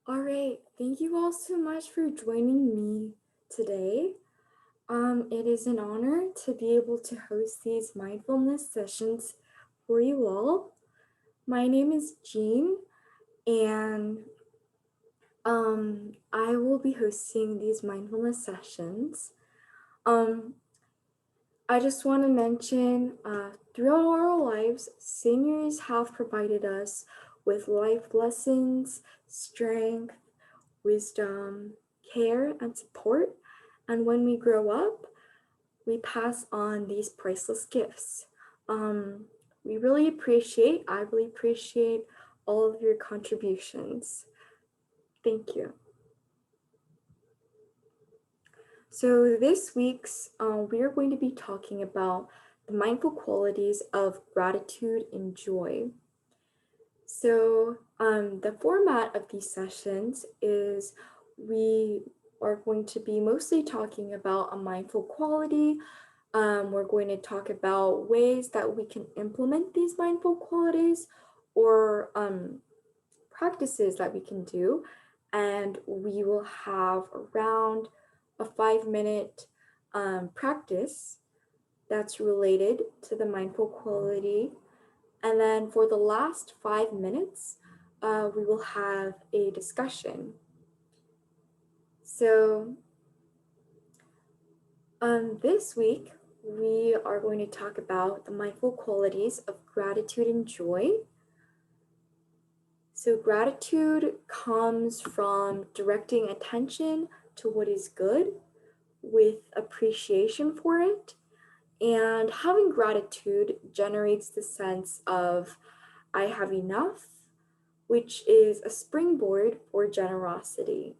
All right, thank you all so much for joining me today. It is an honor to be able to host these mindfulness sessions for you all. My name is Jean, and I will be hosting these mindfulness sessions. Um, I just want to mention throughout our lives, seniors have provided us with life lessons, strength, wisdom, care, and support. And when we grow up, we pass on these priceless gifts. I really appreciate all of your contributions. Thank you. So this week's, we are going to be talking about the mindful qualities of gratitude and joy. So the format of these sessions is we are going to be mostly talking about a mindful quality. We're going to talk about ways that we can implement these mindful qualities or practices that we can do. And we will have around a 5-minute practice that's related to the mindful quality. And then for the last 5 minutes, we will have a discussion. So this week, we are going to talk about the mindful qualities of gratitude and joy. So gratitude comes from directing attention to what is good with appreciation for it. And having gratitude generates the sense of I have enough, which is a springboard for generosity.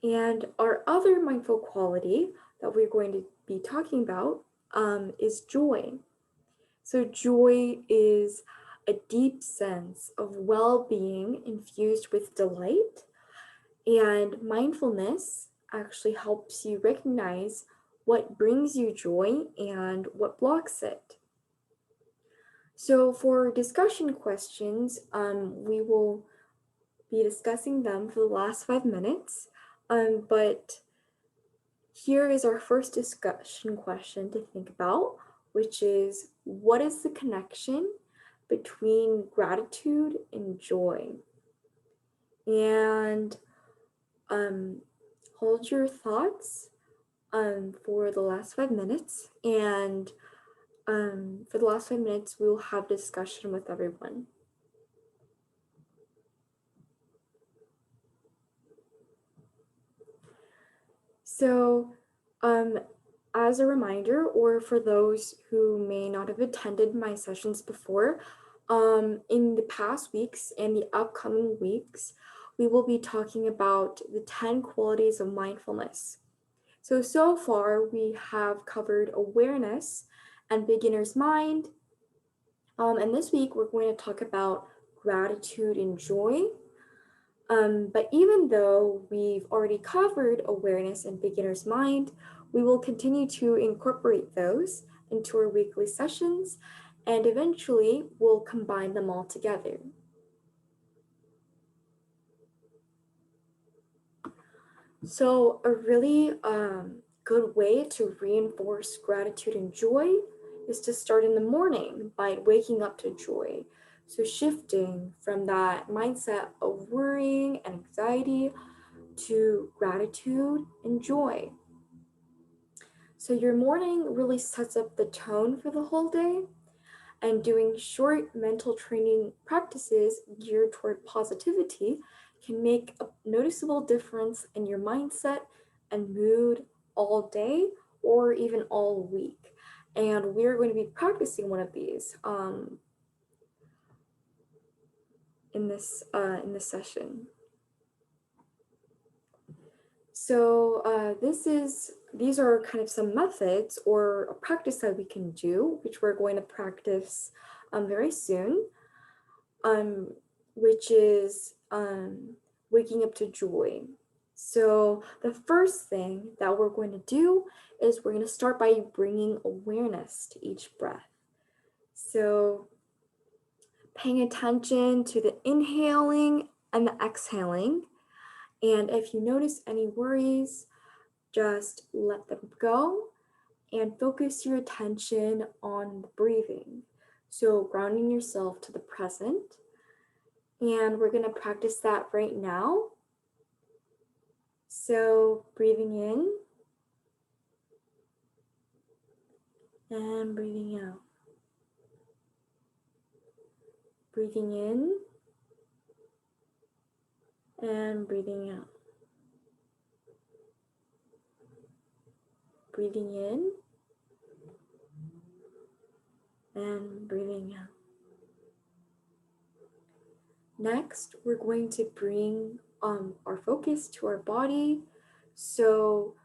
And our other mindful quality that we're going to be talking about is joy. So, joy is a deep sense of well being infused with delight. And mindfulness actually helps you recognize what brings you joy and what blocks it. So, for discussion questions, we will be discussing them for the last 5 minutes. But here is our first discussion question to think about, which is what is the connection between gratitude and joy? And hold your thoughts for the last 5 minutes. And for the last 5 minutes, we will have discussion with everyone. So, as a reminder, or for those who may not have attended my sessions before, in the past weeks and the upcoming weeks, we will be talking about the 10 qualities of mindfulness. So far, we have covered awareness and beginner's mind. And this week, we're going to talk about gratitude and joy. But even though we've already covered awareness and beginner's mind, we will continue to incorporate those into our weekly sessions, and eventually we'll combine them all together. So a really good way to reinforce gratitude and joy is to start in the morning by waking up to joy. So shifting from that mindset of worrying and anxiety to gratitude and joy. So your morning really sets up the tone for the whole day, and doing short mental training practices geared toward positivity can make a noticeable difference in your mindset and mood all day or even all week. And we're going to be practicing one of these in this session. So these are kind of some methods or a practice that we can do, which we're going to practice very soon, which is waking up to joy. So the first thing that we're going to do is we're going to start by bringing awareness to each breath. So paying attention to the inhaling and the exhaling. And if you notice any worries, just let them go and focus your attention on the breathing. So grounding yourself to the present. And we're going to practice that right now. So breathing in and breathing out. Breathing in and breathing out. Breathing in and breathing out. Next, we're going to bring our focus to our body. So,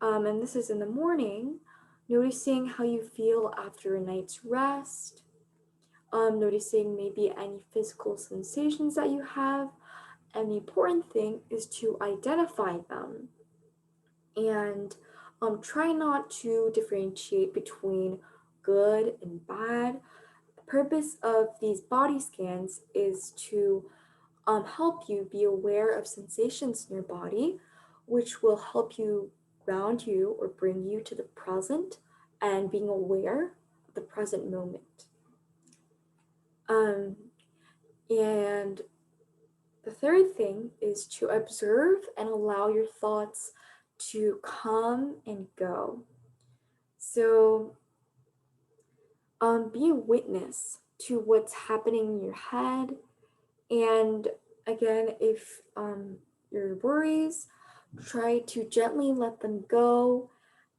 and this is in the morning, noticing how you feel after a night's rest, noticing maybe any physical sensations that you have. And the important thing is to identify them and try not to differentiate between good and bad. The purpose of these body scans is to help you be aware of sensations in your body, which will help you ground you or bring you to the present and being aware of the present moment. And the third thing is to observe and allow your thoughts to come and go. So, be a witness to what's happening in your head. And again, if your worries, try to gently let them go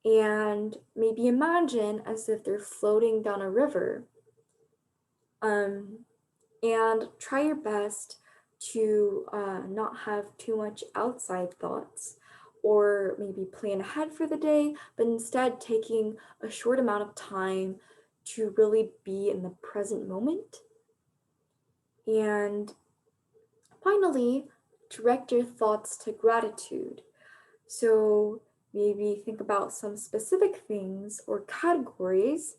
and maybe imagine as if they're floating down a river. And try your best to not have too much outside thoughts or maybe plan ahead for the day, but instead taking a short amount of time to really be in the present moment. And finally, direct your thoughts to gratitude. So maybe think about some specific things or categories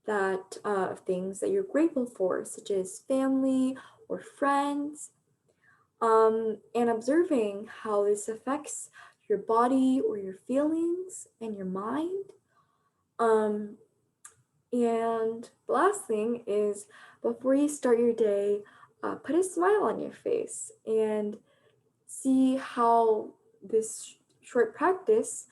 that of things that you're grateful for, such as family or friends, and observing how this affects your body or your feelings and your mind. Um, and the last thing is before you start your day, put a smile on your face and see how this short practice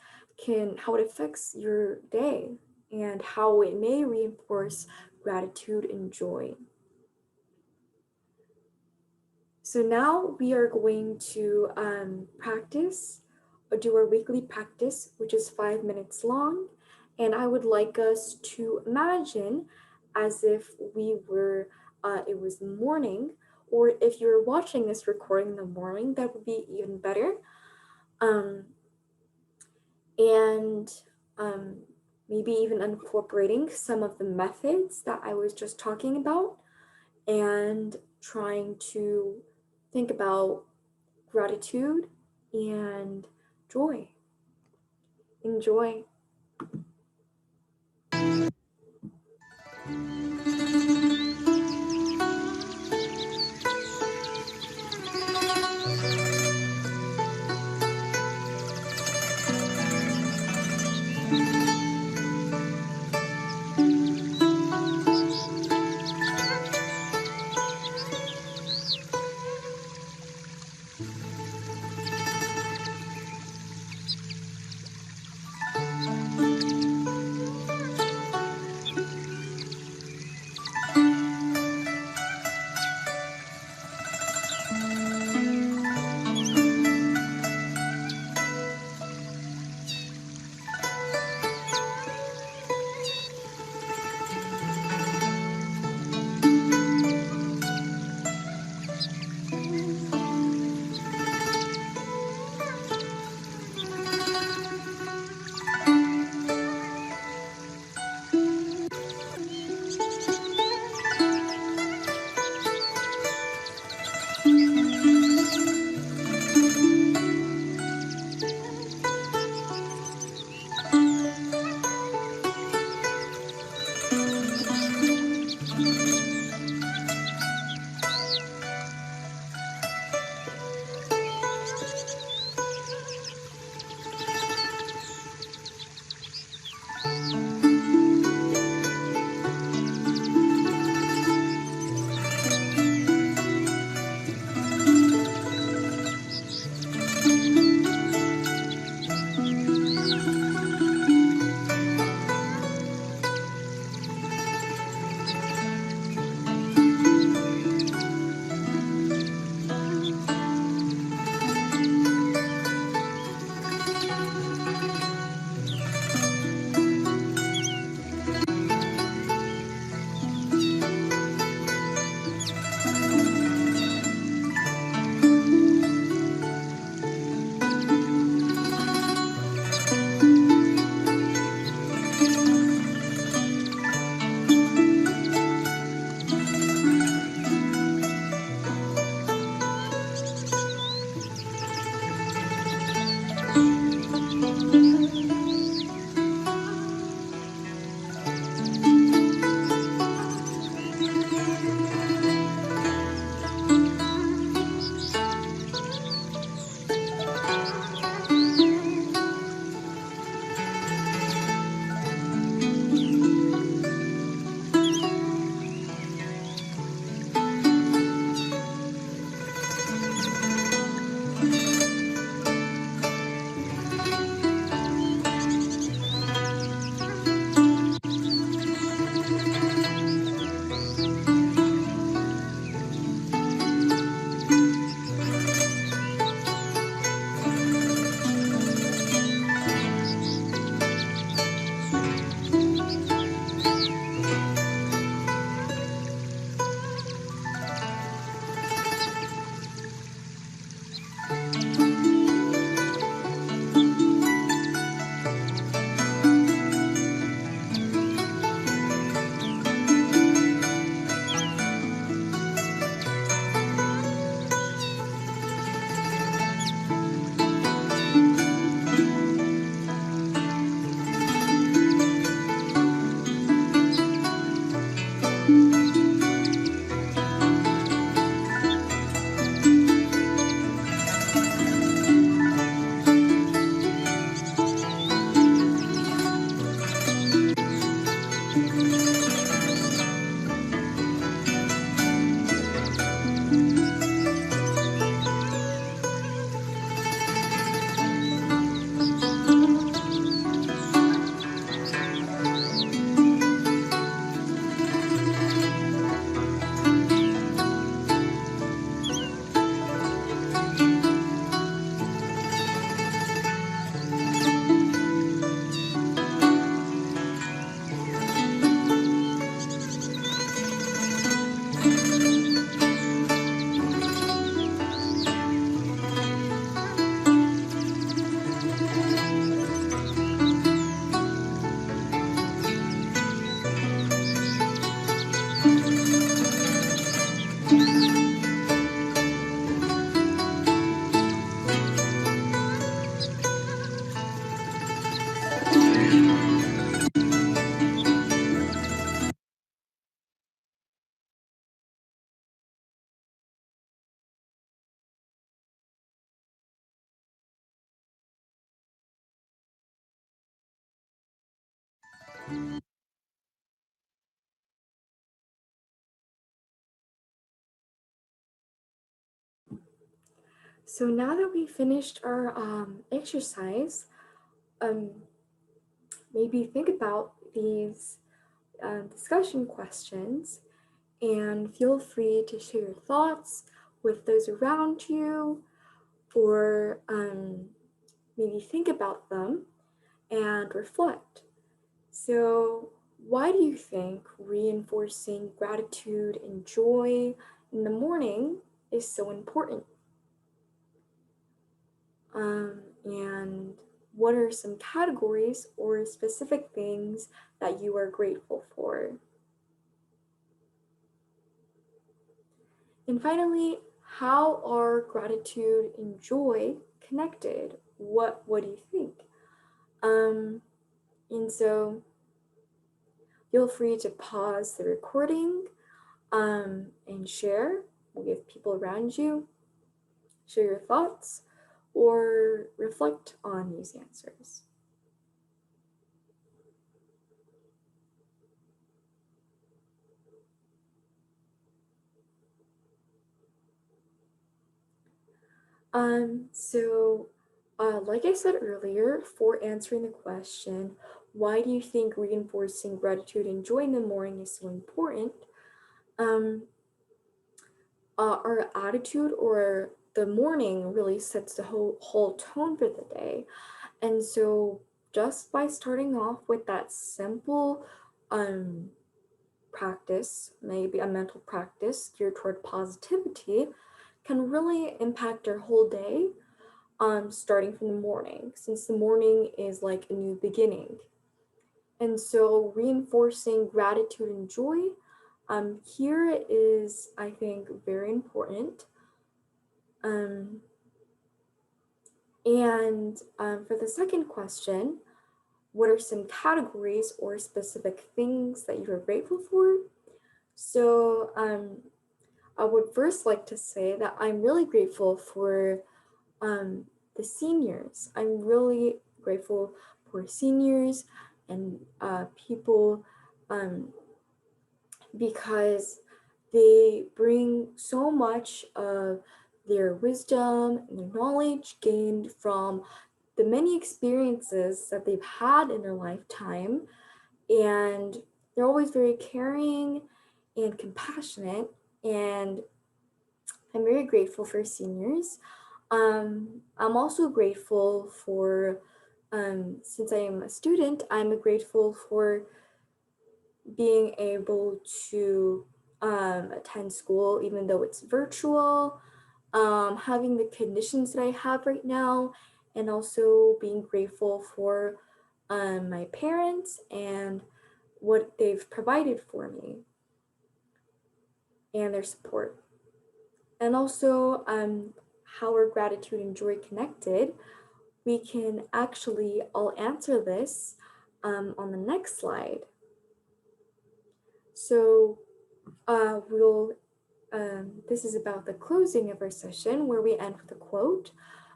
how it affects your day and how it may reinforce gratitude and joy. So now we are going to practice or do our weekly practice, which is 5 minutes long. And I would like us to imagine as if it was morning, or if you're watching this recording in the morning, that would be even better. And maybe even incorporating some of the methods that I was just talking about and trying to think about gratitude and joy. Enjoy. So now that we finished our exercise, um, maybe think about these discussion questions and feel free to share your thoughts with those around you, or maybe think about them and reflect. So, why do you think reinforcing gratitude and joy in the morning is so important? And what are some categories or specific things that you are grateful for? And finally, how are gratitude and joy connected? What do you think? Um, and so feel free to pause the recording and share with people around you, share your thoughts, or reflect on these answers. So, like I said earlier, for answering the question, why do you think reinforcing gratitude and joy in the morning is so important? Um, our attitude or the morning really sets the whole tone for the day. And so, just by starting off with that simple um, practice, maybe a mental practice geared toward positivity, can really impact our whole day, starting from the morning, since the morning is like a new beginning. And so reinforcing gratitude and joy here is, I think, very important. Um, and for the second question, what are some categories or specific things that you are grateful for? So I would first like to say that I'm really grateful for um, the seniors. I'm really grateful for seniors and people um, because they bring so much of their wisdom and their knowledge gained from the many experiences that they've had in their lifetime. And they're always very caring and compassionate. And I'm very grateful for seniors. I'm also grateful for, since I am a student, I'm grateful for being able to attend school even though it's virtual, having the conditions that I have right now, and also being grateful for my parents and what they've provided for me and their support. And also, how are gratitude and joy connected? We can actually all answer this on the next slide. So this is about the closing of our session where we end with a quote,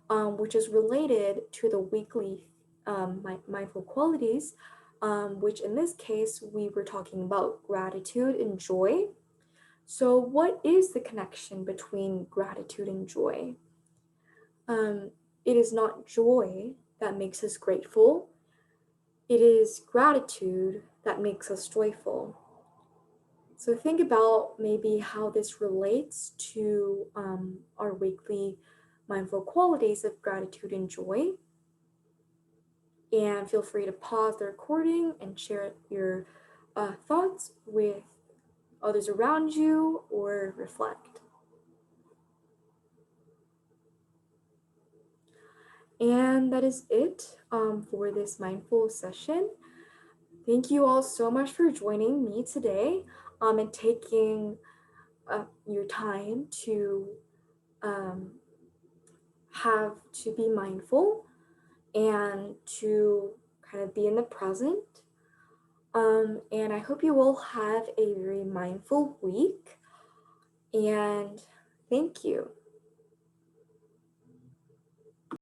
which is related to the weekly mindful qualities, which in this case, we were talking about gratitude and joy. So what is the connection between gratitude and joy? Um, it is not joy that makes us grateful. It is gratitude that makes us joyful. So think about maybe how this relates to our weekly mindful qualities of gratitude and joy. And feel free to pause the recording and share your thoughts with others around you or reflect. And that is it for this mindful session. Thank you all so much for joining me today and taking your time to um, have to be mindful and to kind of be in the present. And I hope you all have a very mindful week. And thank you.